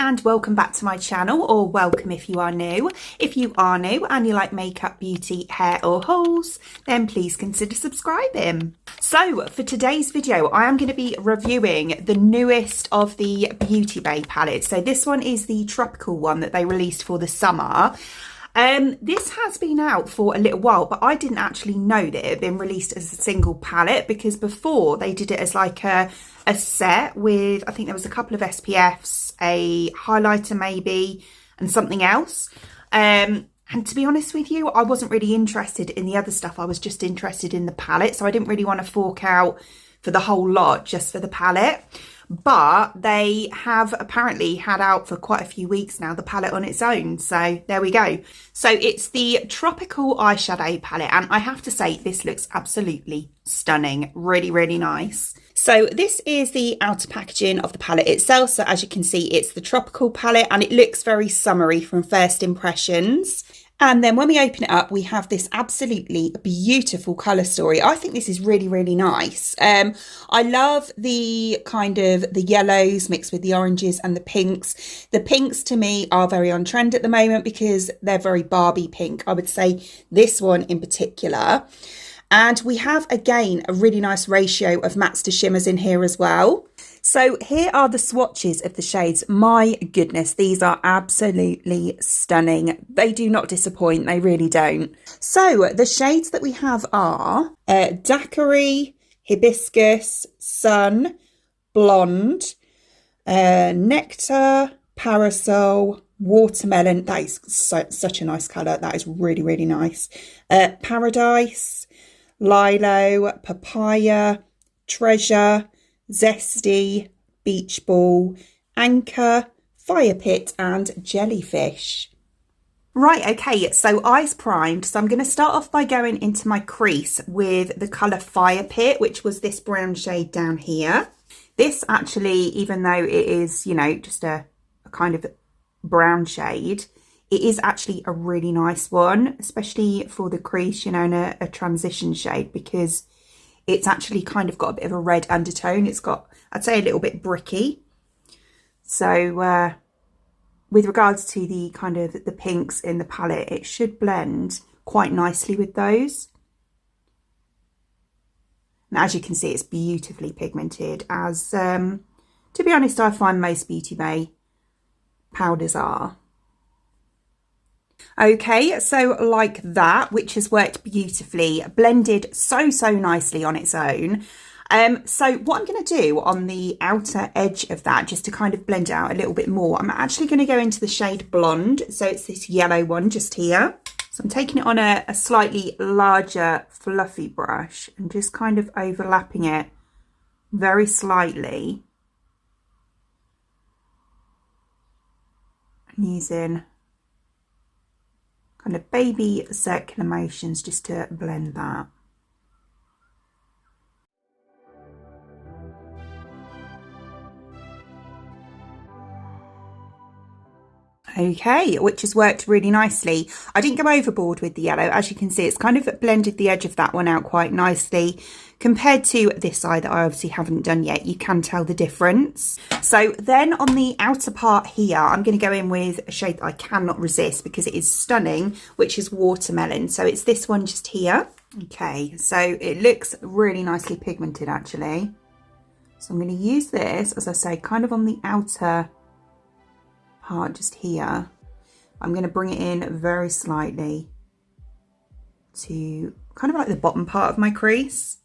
and welcome back to my channel, or welcome if you are new. If you are new and you like makeup, beauty, hair or hauls, then please consider subscribing. So for today's video, I am going to be reviewing the newest of the Beauty Bay palettes. So this one is the tropical one that they released for the summer. This has been out for a little while, but I didn't actually know that it had been released as a single palette, because before they did it as like a set with, I think there was a couple of SPFs, a highlighter maybe, and something else. And to be honest with you, I wasn't really interested in the other stuff. I was just interested in the palette, so I didn't really want to fork out for the whole lot just for the palette. But they have apparently had out for quite a few weeks now the palette on its own, so there we go. So it's the Tropical Eyeshadow palette, and I have to say this looks absolutely stunning. Really nice. So this is the outer packaging of the palette itself. So as you can see, it's the Tropical palette and it looks very summery from first impressions. And then when we open it up, we have this absolutely beautiful colour story. I think this is really nice. I love the kind of the yellows mixed with the oranges and the pinks. The pinks to me are very on trend at the moment because they're very Barbie pink. I would say this one in particular. And we have, again, a really nice ratio of mattes to shimmers in here as well. So here are the swatches of the shades. My goodness, these are absolutely stunning. They do not disappoint, they really don't. So the shades that we have are Daiquiri, Hibiscus, Sun, Blonde, Nectar, Parasol, Watermelon. That is such a nice colour. That is really nice. Paradise, Lilo, Papaya, Treasure, Zesty, Beach Ball, Anchor, Fire Pit and Jellyfish. Right, okay, so eyes primed. So I'm going to start off by going into my crease with the colour Fire Pit, which was this brown shade down here. This actually, even though it is, you know, just a kind of brown shade, it is actually a really nice one, especially for the crease, you know, in a transition shade, because it's actually kind of got a bit of a red undertone. It's got, I'd say, a little bit bricky. So with regards to the kind of the pinks in the palette, it should blend quite nicely with those. And as you can see, it's beautifully pigmented, as to be honest, I find most Beauty Bay powders are. Okay, so like that, which has worked beautifully, blended so nicely on its own. So what I'm going to do on the outer edge of that, just to kind of blend it out a little bit more, I'm actually going to go into the shade Blonde. So it's this yellow one just here. So I'm taking it on a slightly larger fluffy brush and just kind of overlapping it very slightly. And using kind of baby circular motions just to blend that. Okay, which has worked really nicely. I didn't go overboard with the yellow. As you can see, it's kind of blended the edge of that one out quite nicely. Compared to this side that I obviously haven't done yet, you can tell the difference. So then on the outer part here, I'm going to go in with a shade that I cannot resist because it is stunning, which is Watermelon. So it's this one just here. Okay, so it looks really nicely pigmented actually. So I'm going to use this, as I say, kind of on the outer part just here. I'm going to bring it in very slightly to kind of like the bottom part of my crease.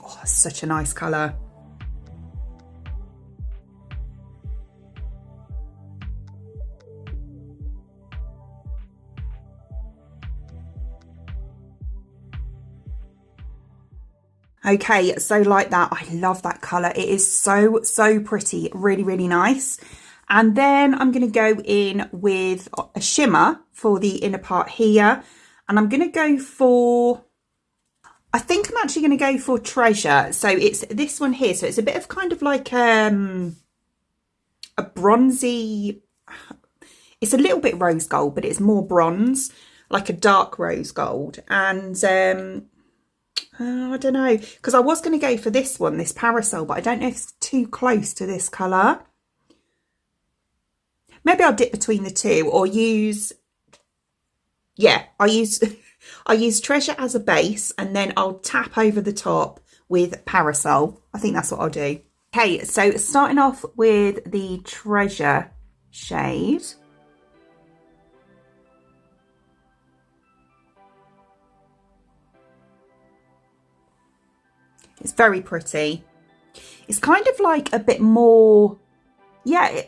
Oh, that's such a nice colour. Okay, so like that, I love that colour. It is so pretty, really nice. And then I'm going to go in with a shimmer for the inner part here. And I'm going to go for, I think I'm actually going to go for Treasure. So it's this one here. So it's a bit of kind of like a bronzy, it's a little bit rose gold, but it's more bronze, like a dark rose gold. And I don't know, because I was going to go for this one, this parasol, but I don't know if it's too close to this colour. Maybe I'll dip between the two or use, yeah, I use Treasure as a base and then I'll tap over the top with Parasol. I think that's what I'll do. Okay, so starting off with the Treasure shade. It's very pretty. It's kind of like a bit more, yeah,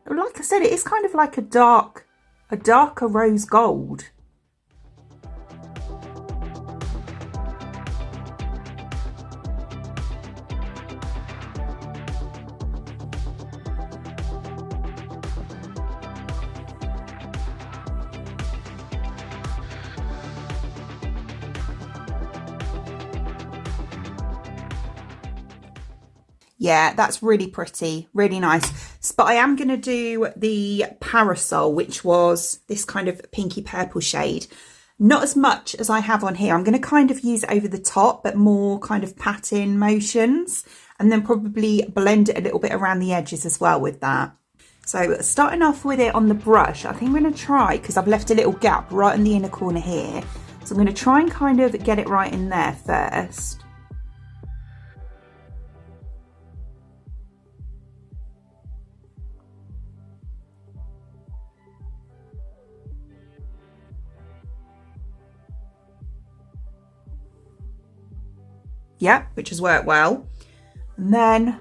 like I said, it is kind of like a darker rose gold. Yeah, that's really pretty, really nice. But I am going to do the Parasol, which was this kind of pinky purple shade. Not as much as I have on here. I'm going to kind of use it over the top, but more kind of pat-in motions. And then probably blend it a little bit around the edges as well with that. So starting off with it on the brush, I think I'm going to try, because I've left a little gap right in the inner corner here. So I'm going to try and kind of get it right in there first. Yeah, which has worked well. And then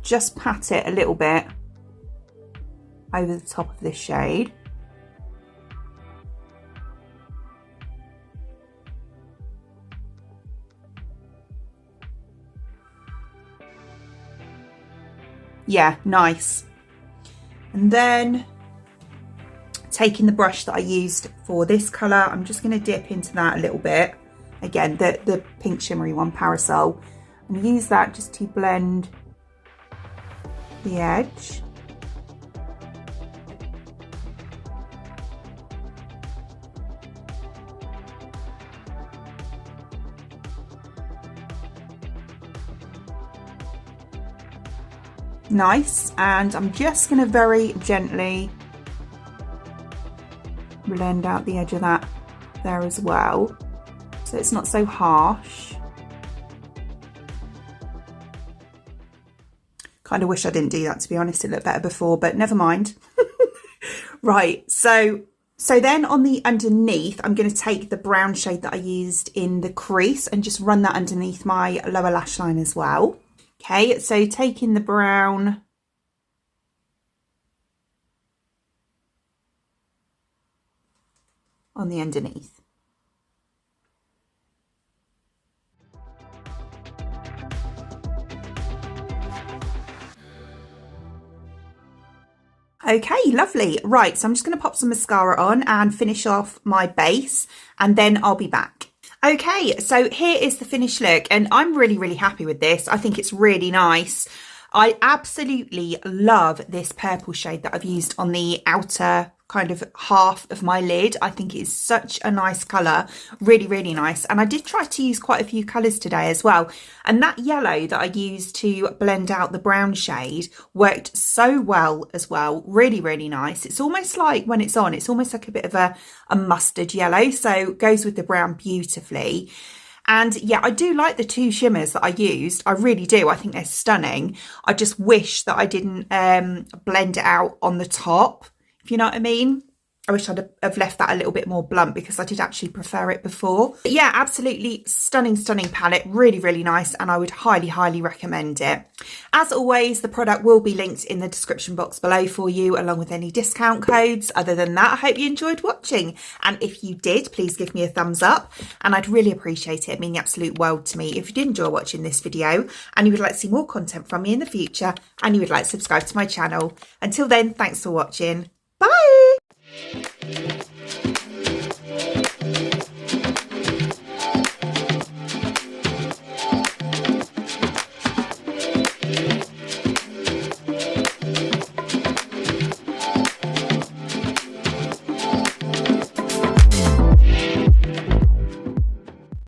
just pat it a little bit over the top of this shade. Yeah, nice. And then taking the brush that I used for this colour, I'm just going to dip into that a little bit. Again, the pink shimmery one, Parasol. And use that just to blend the edge. Nice. And I'm just going to very gently blend out the edge of that there as well, so it's not so harsh. Kind of wish I didn't do that, to be honest. It looked better before, but never mind. Right, so then on the underneath, I'm going to take the brown shade that I used in the crease and just run that underneath my lower lash line as well. Okay, so taking the brown, on the underneath. Okay, lovely. Right, so I'm just going to pop some mascara on and finish off my base, and then I'll be back. Okay, so here is the finished look, and I'm really, really happy with this. I think it's really nice. I absolutely love this purple shade that I've used on the outer kind of half of my lid. I think it's such a nice colour, really, really nice. And I did try to use quite a few colours today as well. And that yellow that I used to blend out the brown shade worked so well as well. Really, really nice. It's almost like when it's on, it's almost like a bit of a mustard yellow. So it goes with the brown beautifully. And yeah, I do like the two shimmers that I used. I really do. I think they're stunning. I just wish that I didn't blend it out on the top, if you know what I mean. I wish I'd have left that a little bit more blunt, because I did actually prefer it before. But yeah, absolutely stunning, stunning palette. Really, really nice. And I would highly, highly recommend it. As always, the product will be linked in the description box below for you, along with any discount codes. Other than that, I hope you enjoyed watching. And if you did, please give me a thumbs up. And I'd really appreciate it. It means the absolute world to me. If you did enjoy watching this video and you would like to see more content from me in the future, and you would like to subscribe to my channel. Until then, thanks for watching. Bye!